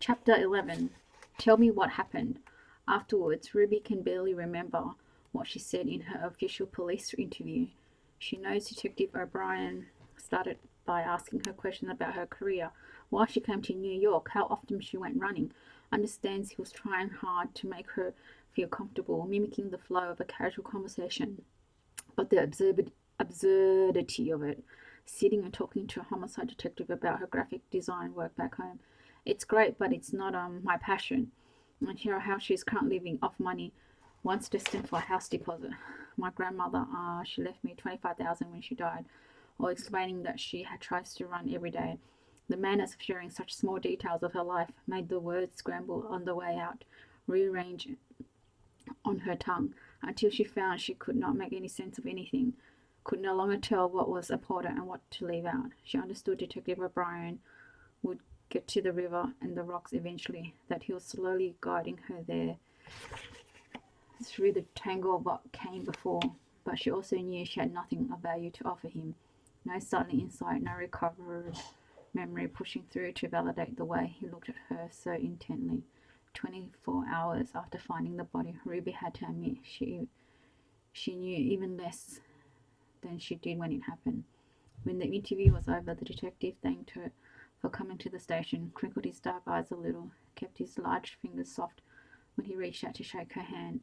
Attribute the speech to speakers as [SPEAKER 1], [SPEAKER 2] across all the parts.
[SPEAKER 1] Chapter 11. Tell me what happened. Afterwards, Ruby can barely remember what she said in her official police interview. She knows Detective O'Brien started by asking her questions about her career, why she came to New York, how often she went running, understands he was trying hard to make her feel comfortable, mimicking the flow of a casual conversation. But the absurdity of it, sitting and talking to a homicide detective about her graphic design work back home. It's great, but it's not my passion. And here how she's currently living off money once destined for a house deposit. My grandmother, she left me 25,000 when she died, or explaining that she had tries to run every day. The manners of sharing such small details of her life made the words scramble on the way out, rearrange on her tongue, until she found she could not make any sense of anything, could no longer tell what was important and what to leave out. She understood Detective O'Brien would get to the river and the rocks eventually, that he was slowly guiding her there through the tangle of what came before. But she also knew she had nothing of value to offer him. No sudden insight, no recovered memory pushing through to validate the way he looked at her so intently. 24 hours after finding the body, Ruby had to admit she knew even less than she did when it happened. When the interview was over, the detective thanked her for coming to the station, crinkled his dark eyes a little, kept his large fingers soft when he reached out to shake her hand.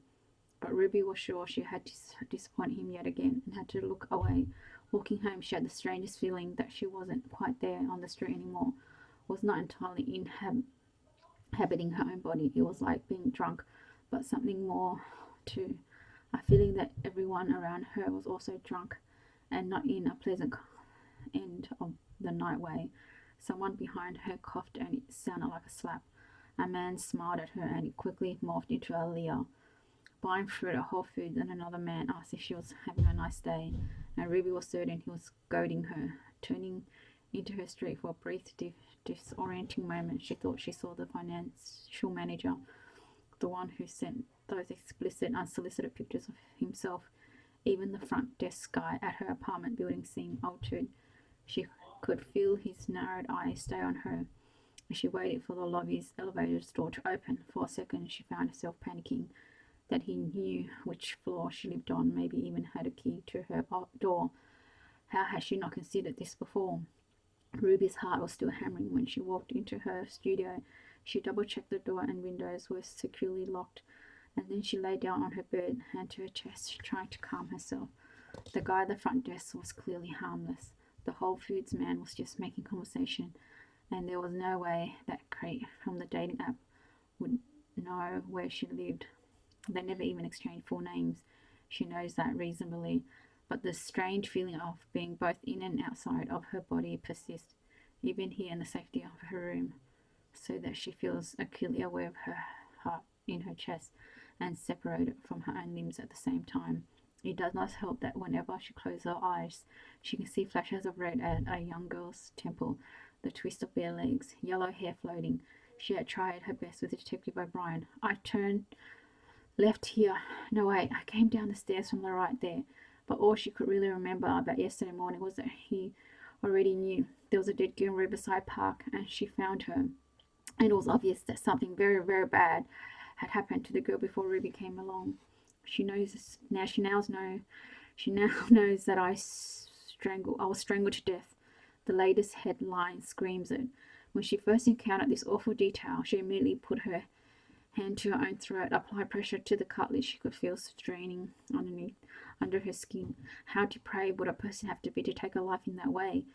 [SPEAKER 1] But Ruby was sure she had disappointed him yet again and had to look away. Walking home, she had the strangest feeling that she wasn't quite there on the street anymore, was not entirely inhabiting her own body. It was like being drunk, but something more too. A feeling that everyone around her was also drunk, and not in a pleasant end of the night way. Someone behind her coughed and it sounded like a slap. A man smiled at her and it quickly morphed into a leer. Buying fruit at Whole Foods, and another man asked if she was having a nice day, and Ruby was certain he was goading her. Turning into her street for a brief, disorienting moment, she thought she saw the financial manager, the one who sent those explicit, unsolicited pictures of himself. Even the front desk guy at her apartment building seemed altered. She could feel his narrowed eyes stay on her. As she waited for the lobby's elevator door to open, for a second she found herself panicking that he knew which floor she lived on, maybe even had a key to her door. How had she not considered this before? Ruby's heart was still hammering when she walked into her studio. She double-checked the door and windows were securely locked, and then she lay down on her bed, hand to her chest, trying to calm herself. The guy at the front desk was clearly harmless. The Whole Foods man was just making conversation, and there was no way that Kate from the dating app would know where she lived. They never even exchanged full names. She knows that reasonably, but the strange feeling of being both in and outside of her body persists, even here in the safety of her room, so that she feels acutely aware of her heart in her chest and separated from her own limbs at the same time. It does not help that whenever she closes her eyes, she can see flashes of red at a young girl's temple, the twist of bare legs, yellow hair floating. She had tried her best with Detective O'Brien. I turned left here. No, wait, I came down the stairs from the right there. But all she could really remember about yesterday morning was that he already knew there was a dead girl in Riverside Park, and she found her. And it was obvious that something very, very bad had happened to the girl before Ruby came along. She knows now. She now knows that I was strangled to death. The latest headline screams it. When she first encountered this awful detail, she immediately put her hand to her own throat, applied pressure to the cartilage she could feel straining under her skin. How depraved would a person have to be to take a life in that way?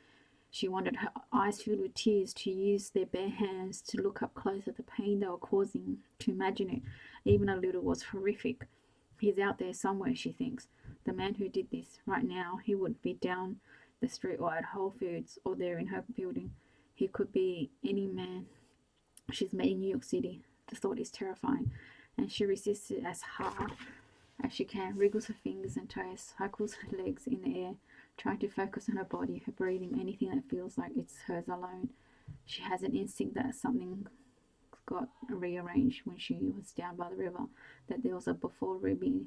[SPEAKER 1] She wanted, her eyes filled with tears, to use their bare hands to look up close at the pain they were causing. To imagine it, even a little, was horrific. He's out there somewhere, she thinks. The man who did this. Right now, he would be down the street or at Whole Foods or there in her building. He could be any man she's met in New York City. The thought is terrifying, and she resists it as hard as she can, wriggles her fingers and toes, cycles her legs in the air, trying to focus on her body, her breathing, anything that feels like it's hers alone. She has an instinct that something got rearranged when she was down by the river, that there was a before Ruby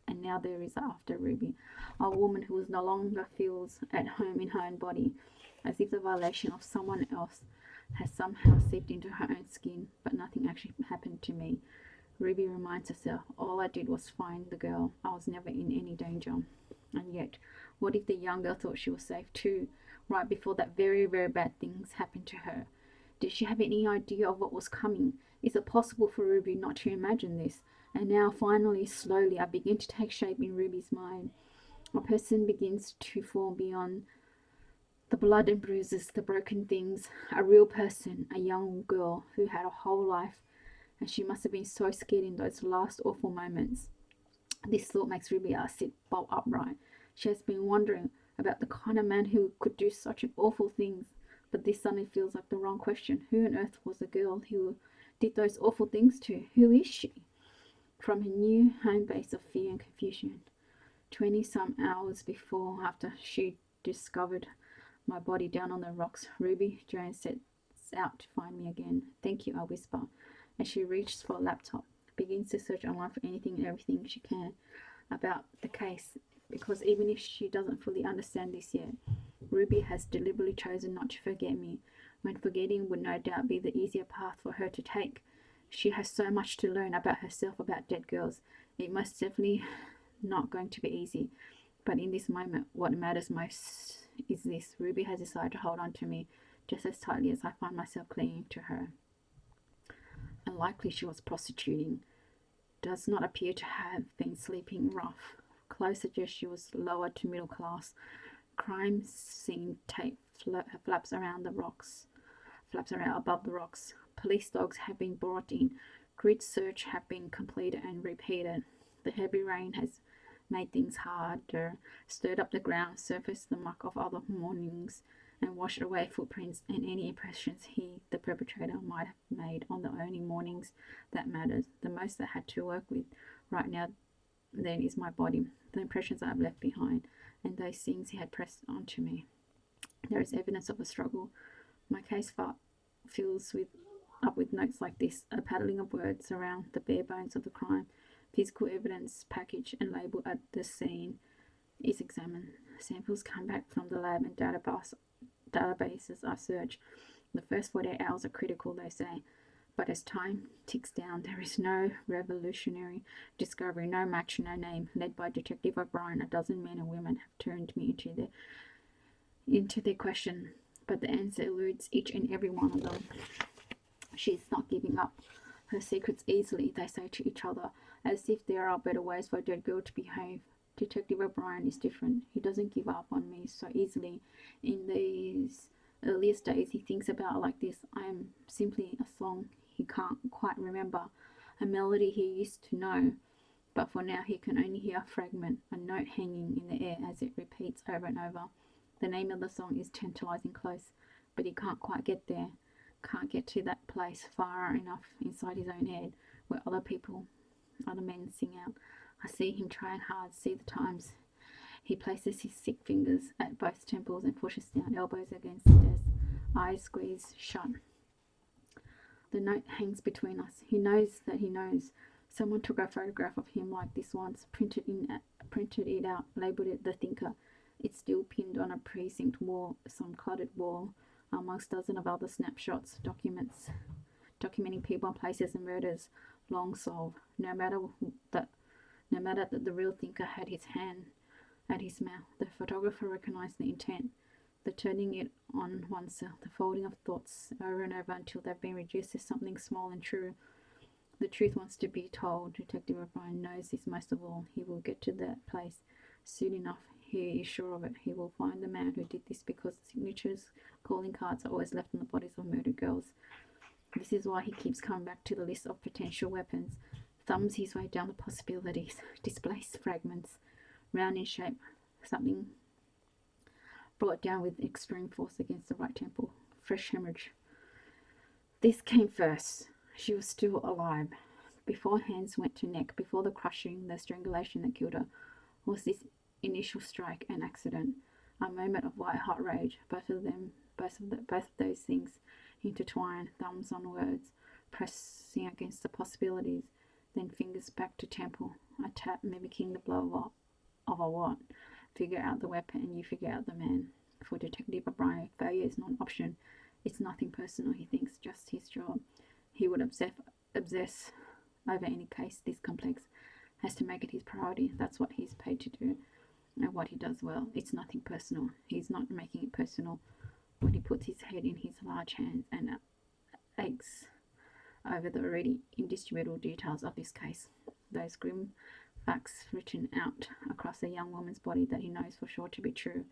[SPEAKER 1] and now there is after Ruby. A woman who no longer feels at home in her own body, as if the violation of someone else has somehow seeped into her own skin, but nothing actually happened to me. Ruby reminds herself, all I did was find the girl. I was never in any danger. And yet, what if the young girl thought she was safe too, right before that very, very bad things happened to her? Did she have any idea of what was coming? Is it possible for Ruby not to imagine this? And now, finally, slowly, I begin to take shape in Ruby's mind. A person begins to form beyond the blood and bruises, the broken things. A real person, a young girl who had a whole life, and she must have been so scared in those last awful moments. This thought makes Ruby sit bolt upright. She has been wondering about the kind of man who could do such awful things, but this suddenly feels like the wrong question. Who on earth was the girl who did those awful things to? Who is she? From her new home base of fear and confusion, 20 some hours after she discovered my body down on the rocks, Ruby Joan sets out to find me again. Thank you, I whisper, as she reaches for a laptop, begins to search online for anything and everything she can about the case, because even if she doesn't fully understand this yet, Ruby has deliberately chosen not to forget me, when forgetting would no doubt be the easier path for her to take. She has so much to learn about herself, about dead girls. It most definitely not going to be easy. But in this moment, what matters most is this. Ruby has decided to hold on to me just as tightly as I find myself clinging to her. Unlikely she was prostituting. Does not appear to have been sleeping rough. Clothes suggest she was lower to middle class. Crime scene tape flaps around above the rocks. Police dogs have been brought in. Grid search have been completed and repeated. The heavy rain has made things harder, stirred up the ground, surfaced the muck of other mornings, and washed away footprints and any impressions the perpetrator, might have made on the only mornings that matters. The most I had to work with right now then is my body, the impressions I have left behind, and those things he had pressed onto me. There is evidence of a struggle. My case fills up with notes like this, a paddling of words around the bare bones of the crime. Physical evidence packaged and labelled at the scene is examined. Samples come back from the lab and databases are searched. The first 48 hours are critical, they say, but as time ticks down, there is no revolutionary discovery, no match, no name. Led by Detective O'Brien, a dozen men and women have turned me into their question, but the answer eludes each and every one of them. She is not giving up her secrets easily, they say to each other, as if there are better ways for a dead girl to behave. Detective O'Brien is different. He doesn't give up on me so easily. In these earliest days, he thinks about it like this: I am simply a song he can't quite remember, a melody he used to know, but for now he can only hear a fragment, a note hanging in the air as it repeats over and over. The name of the song is Tantalizing Close, but he can't quite get there, can't get to that place far enough inside his own head where other men sing out. I see him trying hard, see the times he places his thick fingers at both temples and pushes down, elbows against the desk, eyes squeezed shut. The note hangs between us. He knows that he knows. Someone took a photograph of him like this once, printed it out, labelled it The Thinker. It's still pinned on a precinct wall, some cluttered wall, amongst dozens of other snapshots, documenting people, places, and murders long solved. No matter that the real thinker had his hand at his mouth, the photographer recognized the intent, the turning it on oneself, the folding of thoughts over and over until they've been reduced to something small and true. The truth wants to be told. Detective O'Brien knows this most of all. He will get to that place soon enough. He is sure of it. He will find the man who did this, because signatures, calling cards are always left on the bodies of murdered girls. This is why he keeps coming back to the list of potential weapons, thumbs his way down the possibilities, displaced fragments, round in shape, something brought down with extreme force against the right temple, fresh hemorrhage. This came first. She was still alive. Before hands went to neck, before the crushing, the strangulation that killed her, was this initial strike an accident, a moment of white-hot rage. Both of those things intertwined, thumbs on words, pressing against the possibilities, then fingers back to temple, a tap mimicking the blow of a what? Figure out the weapon and you figure out the man. For Detective O'Brien, failure is not an option. It's nothing personal, he thinks, just his job. He would obsess over any case this complex, has to make it his priority. That's what he's paid to do and what he does well. It's nothing personal. He's not making it personal when he puts his head in his large hands and aches over the already indisputable details of this case. Those grim facts written out across a young woman's body that he knows for sure to be true.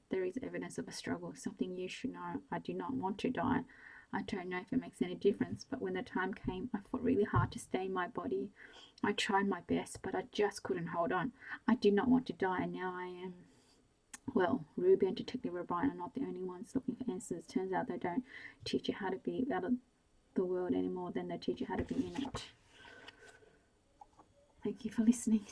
[SPEAKER 1] There is evidence of a struggle, something you should know. I do not want to die. I don't know if it makes any difference, but when the time came, I fought really hard to stay in my body. I tried my best, but I just couldn't hold on. I did not want to die, and now I am. Well, Ruby and Detective O'Brien are not the only ones looking for answers. Turns out they don't teach you how to be out of the world any more than they teach you how to be in it. Thank you for listening.